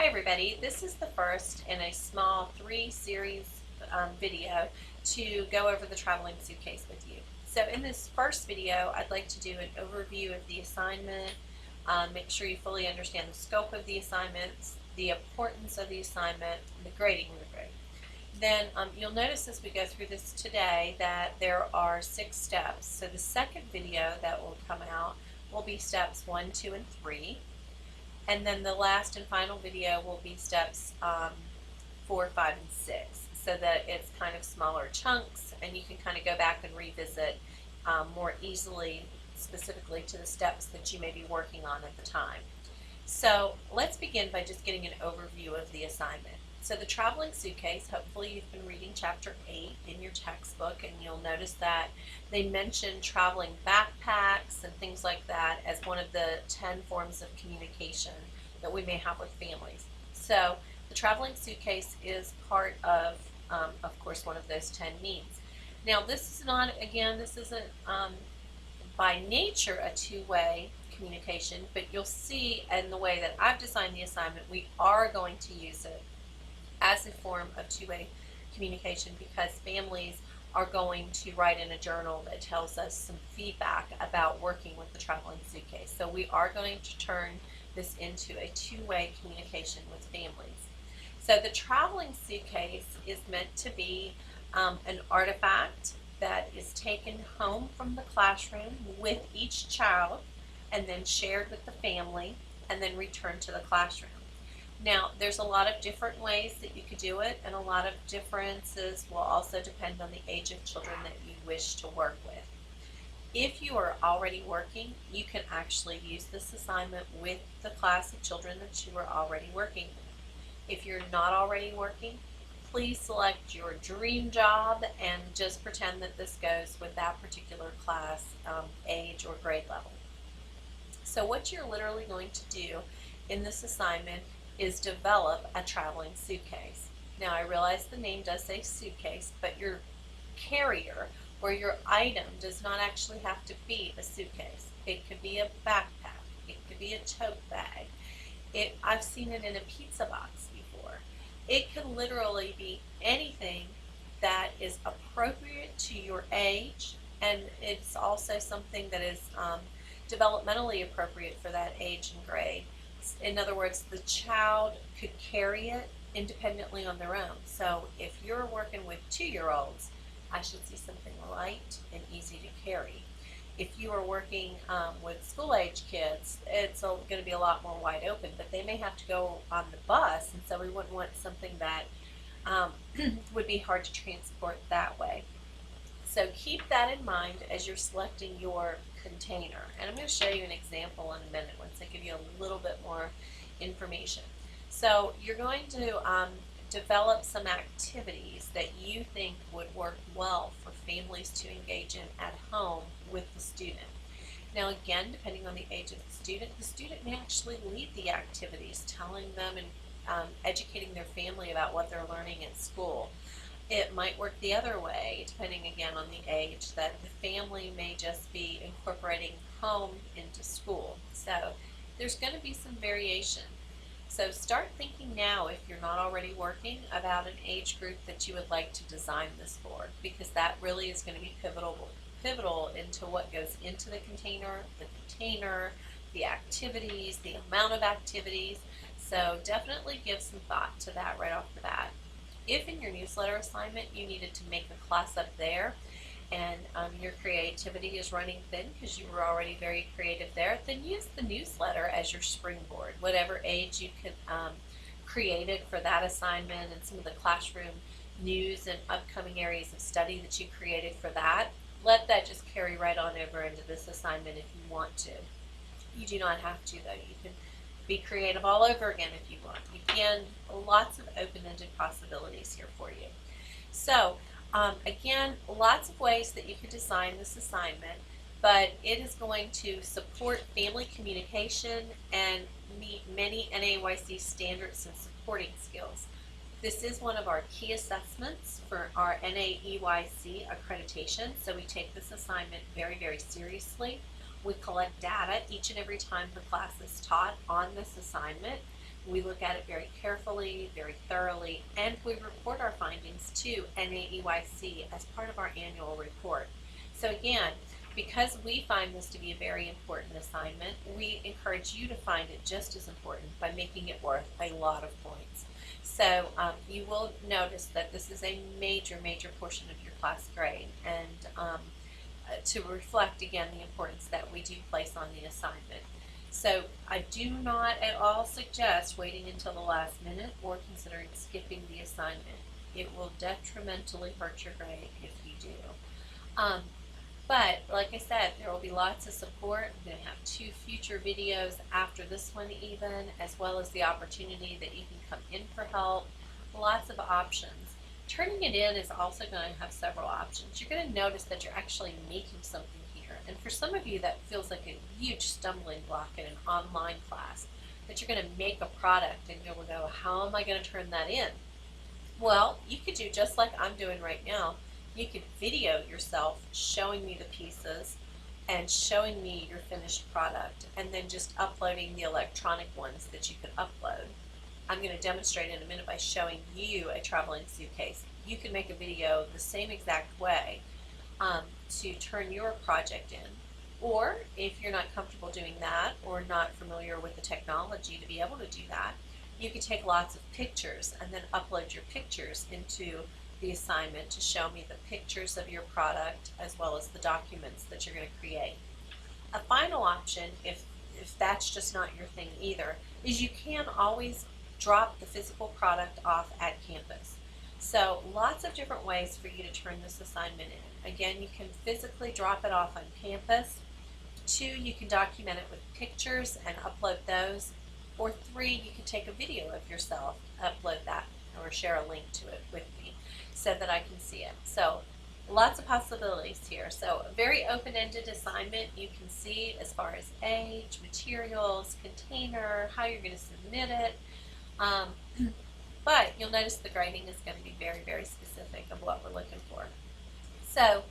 Hi everybody, this is the first in a small three-series video to go over the traveling suitcase with you. So in this first video, I'd like to do an overview of the assignment, make sure you fully understand the scope of the assignments, the importance of the assignment, and the grading of the grade. Then you'll notice as we go through this today that there are 6 steps. So the second video that will come out will be steps 1, 2, and 3. And then the last and final video will be steps 4, 5, and 6, so that it's kind of smaller chunks and you can kind of go back and revisit more easily, specifically to the steps that you may be working on at the time. So let's begin by just getting an overview of the assignment. So the traveling suitcase, hopefully you've been reading chapter 8 in your textbook, and you'll notice that they mention traveling backpacks and things like that as one of the 10 forms of communication that we may have with families. So the traveling suitcase is part of course, one of those 10 needs. Now this is not, again, this isn't by nature a two-way communication, but you'll see in the way that I've designed the assignment, we are going to use it as a form of two-way communication because families are going to write in a journal that tells us some feedback about working with the traveling suitcase. So we are going to turn this into a two-way communication with families. So the traveling suitcase is meant to be an artifact that is taken home from the classroom with each child and then shared with the family and then returned to the classroom. Now, there's a lot of different ways that you could do it, and a lot of differences will also depend on the age of children that you wish to work with. If you are already working, you can actually use this assignment with the class of children that you are already working with. If you're not already working, please select your dream job and just pretend that this goes with that particular class, age, or grade level. So what you're literally going to do in this assignment is develop a traveling suitcase. Now I realize the name does say suitcase, but your carrier or your item does not actually have to be a suitcase. It could be a backpack, it could be a tote bag. I've seen it in a pizza box before. It could literally be anything that is appropriate to your age, and it's also something that is developmentally appropriate for that age and grade. In other words, the child could carry it independently on their own. So if you're working with 2-year-olds, I should see something light and easy to carry. If you are working with school-age kids, it's going to be a lot more wide open, but they may have to go on the bus, and so we wouldn't want something that would be hard to transport that way. So keep that in mind as you're selecting your container. And I'm going to show you an example in a minute once I give you a little bit more information. So you're going to develop some activities that you think would work well for families to engage in at home with the student. Now again, depending on the age of the student may actually lead the activities, telling them and educating their family about what they're learning at school. It might work the other way, depending again on the age, that the family may just be incorporating home into school. So there's going to be some variation. So start thinking now, if you're not already working, about an age group that you would like to design this for, because that really is going to be pivotal into what goes into the container, the activities, the amount of activities. So definitely give some thought to that right off the bat. If in your newsletter assignment you needed to make a class up there and your creativity is running thin because you were already very creative there, then use the newsletter as your springboard. Whatever age you could create it for that assignment and some of the classroom news and upcoming areas of study that you created for that, let that just carry right on over into this assignment if you want to. You do not have to, though. You can be creative all over again if you want. You can, lots of open-ended possibilities here for you. So again, lots of ways that you could design this assignment, but it is going to support family communication and meet many NAEYC standards and supporting skills. This is one of our key assessments for our NAEYC accreditation, so we take this assignment very, very seriously. We collect data each and every time the class is taught on this assignment We look at it very carefully, very thoroughly, and we report our findings to NAEYC as part of our annual report. So again, because we find this to be a very important assignment, we encourage you to find it just as important by making it worth a lot of points. So you will notice that this is a major portion of your class grade, and to reflect again the importance that we do place on the assignment. So I do not at all suggest waiting until the last minute or considering skipping the assignment. It will detrimentally hurt your grade if you do. But like I said, there will be lots of support. I'm going to have 2 future videos after this one even, as well as the opportunity that you can come in for help. Lots of options. Turning it in is also going to have several options. You're going to notice that you're actually making something here. And for some of you, that feels like a huge stumbling block in an online class, that you're going to make a product and you'll go, how am I going to turn that in? Well, you could do just like I'm doing right now. You could video yourself showing me the pieces and showing me your finished product, and then just uploading the electronic ones that you could upload. I'm going to demonstrate in a minute by showing you a traveling suitcase. You can make a video the same exact way to turn your project in. Or if you're not comfortable doing that or not familiar with the technology to be able to do that, you could take lots of pictures and then upload your pictures into the assignment to show me the pictures of your product as well as the documents that you're going to create. A final option, if that's just not your thing either, is you can always drop the physical product off at campus. So lots of different ways for you to turn this assignment in. Again, you can physically drop it off on campus. 2, you can document it with pictures and upload those. Or 3, you can take a video of yourself, upload that, or share a link to it with me so that I can see it. So lots of possibilities here. So a very open-ended assignment. You can see as far as age, materials, container, how you're going to submit it. But you'll notice the grading is going to be very specific of what we're looking for. So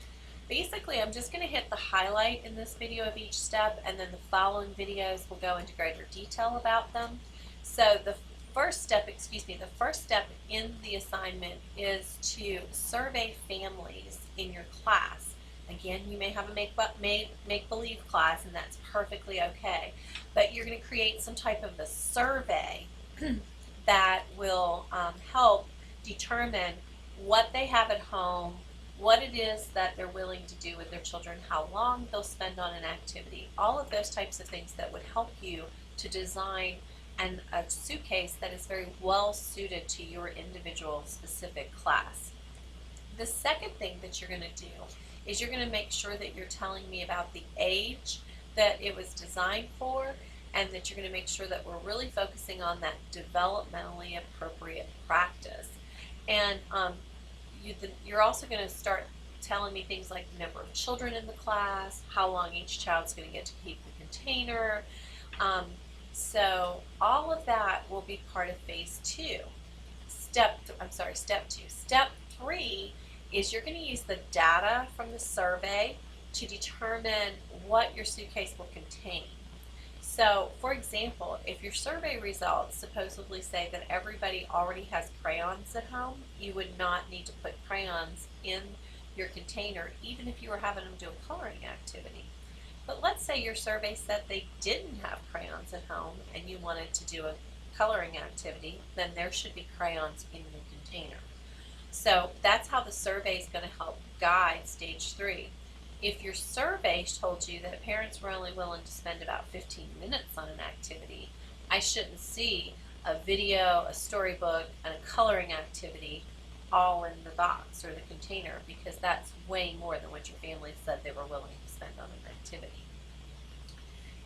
basically, I'm just going to hit the highlight in this video of each step, and then the following videos will go into greater detail about them. So the first step in the assignment is to survey families in your class. Again, you may have a make-believe class, and that's perfectly okay. But you're going to create some type of a survey that will help determine what they have at home, what it is that they're willing to do with their children, how long they'll spend on an activity, all of those types of things that would help you to design a suitcase that is very well suited to your individual specific class. The second thing that you're going to do is you're going to make sure that you're telling me about the age that it was designed for, and that you're going to make sure that we're really focusing on that developmentally appropriate practice. And you're also going to start telling me things like the number of children in the class, how long each child's going to get to keep the container. So all of that will be part of phase 2. Step 2. Step 3 is you're going to use the data from the survey to determine what your suitcase will contain. So, for example, if your survey results supposedly say that everybody already has crayons at home, you would not need to put crayons in your container, even if you were having them do a coloring activity. But let's say your survey said they didn't have crayons at home and you wanted to do a coloring activity, then there should be crayons in your container. So that's how the survey is going to help guide stage 3. If your survey told you that parents were only willing to spend about 15 minutes on an activity, I shouldn't see a video, a storybook, and a coloring activity all in the box or the container, because that's way more than what your family said they were willing to spend on an activity.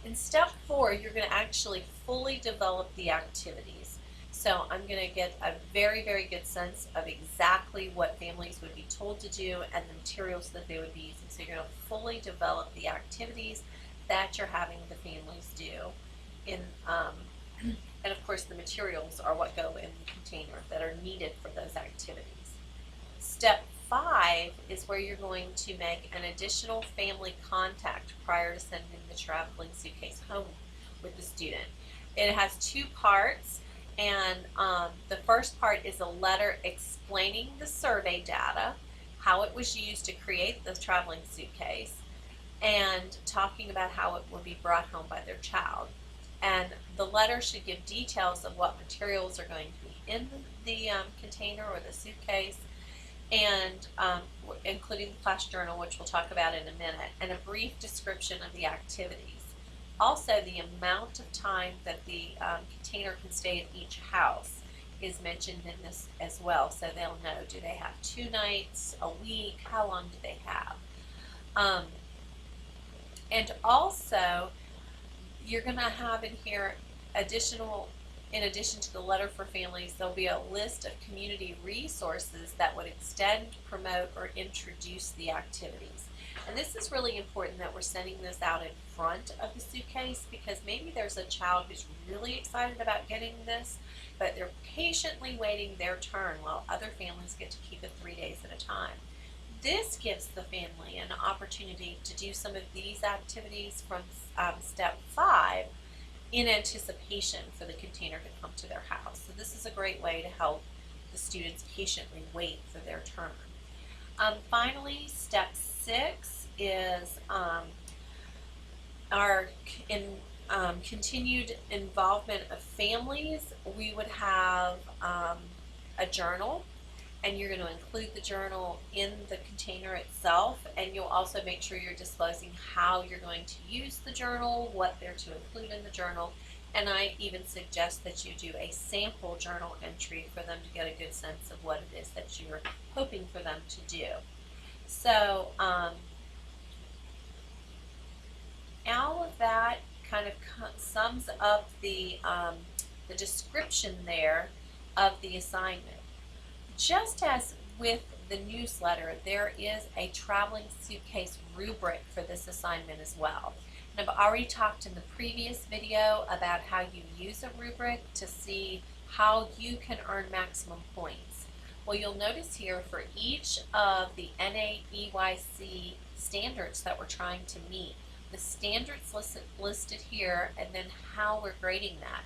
In step 4, you're going to actually fully develop the activities. So I'm going to get a very good sense of exactly what families would be told to do and the materials that they would be using. So you're going to fully develop the activities that you're having the families do. And of course the materials are what go in the container that are needed for those activities. Step 5 is where you're going to make an additional family contact prior to sending the traveling suitcase home with the student. It has 2 parts. And the first part is a letter explaining the survey data, how it was used to create the traveling suitcase, and talking about how it would be brought home by their child. And the letter should give details of what materials are going to be in the container or the suitcase, and including the class journal, which we'll talk about in a minute, and a brief description of the activities. Also, the amount of time that the container can stay at each house is mentioned in this as well, so they'll know, do they have 2 nights, a week, how long do they have? And also, you're going to have in here in addition to the letter for families, there'll be a list of community resources that would extend, promote, or introduce the activities. And this is really important that we're sending this out in front of the suitcase, because maybe there's a child who's really excited about getting this, but they're patiently waiting their turn while other families get to keep it 3 days at a time. This gives the family an opportunity to do some of these activities from step 5 in anticipation for the container to come to their house. So this is a great way to help the students patiently wait for their turn. Finally, step 6 is our continued involvement of families. We would have a journal, and you're going to include the journal in the container itself, and you'll also make sure you're disclosing how you're going to use the journal, what they're to include in the journal, and I even suggest that you do a sample journal entry for them to get a good sense of what it is that you're hoping for them to do. So all of that kind of sums up the description there of the assignment. Just as with the newsletter, there is a traveling suitcase rubric for this assignment as well. And I've already talked in the previous video about how you use a rubric to see how you can earn maximum points. Well, you'll notice here for each of the NAEYC standards that we're trying to meet, the standards listed here, and then how we're grading that.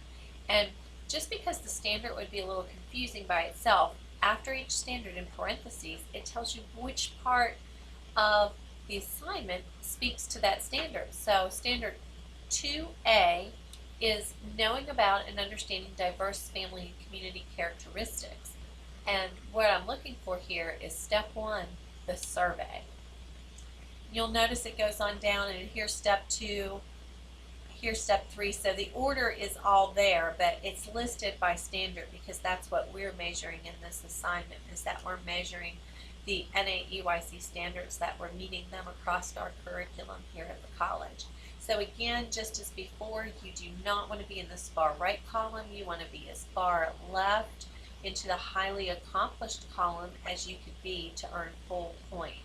And just because the standard would be a little confusing by itself, after each standard in parentheses, it tells you which part of the assignment speaks to that standard. So standard 2A is knowing about and understanding diverse family and community characteristics. And what I'm looking for here is step 1, the survey. You'll notice it goes on down, and here's step 2, here's step 3. So the order is all there, but it's listed by standard because that's what we're measuring in this assignment, is that we're measuring the NAEYC standards, that we're meeting them across our curriculum here at the college. So again, just as before, you do not want to be in this far right column. You want to be as far left into the highly accomplished column as you could be to earn full points.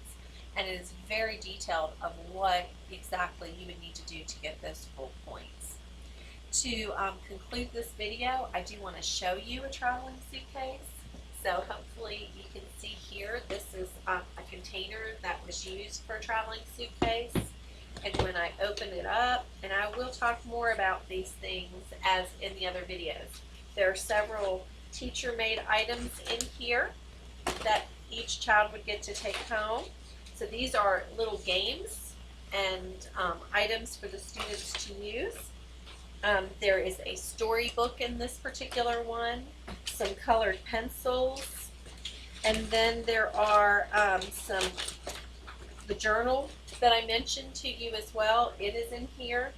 And it is very detailed of what exactly you would need to do to get those full points. To conclude this video, I do want to show you a traveling suitcase. So hopefully you can see here, this is a container that was used for a traveling suitcase. And when I open it up, and I will talk more about these things as in the other videos, there are several teacher-made items in here that each child would get to take home. So these are little games and items for the students to use. There is a storybook in this particular one, some colored pencils, and then there are the journal that I mentioned to you as well. It is in here,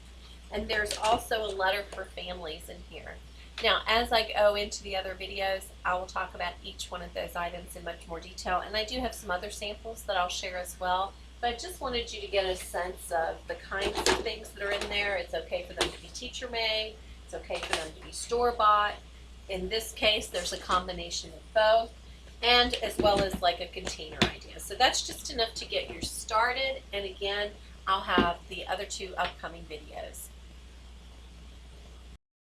and there's also a letter for families in here. Now, as I go into the other videos, I will talk about each one of those items in much more detail, and I do have some other samples that I'll share as well, but I just wanted you to get a sense of the kinds of things that are in there. It's okay for them to be teacher-made. It's okay for them to be store-bought. In this case, there's a combination of both, and as well as like a container idea. So that's just enough to get you started, and again, I'll have the other 2 upcoming videos.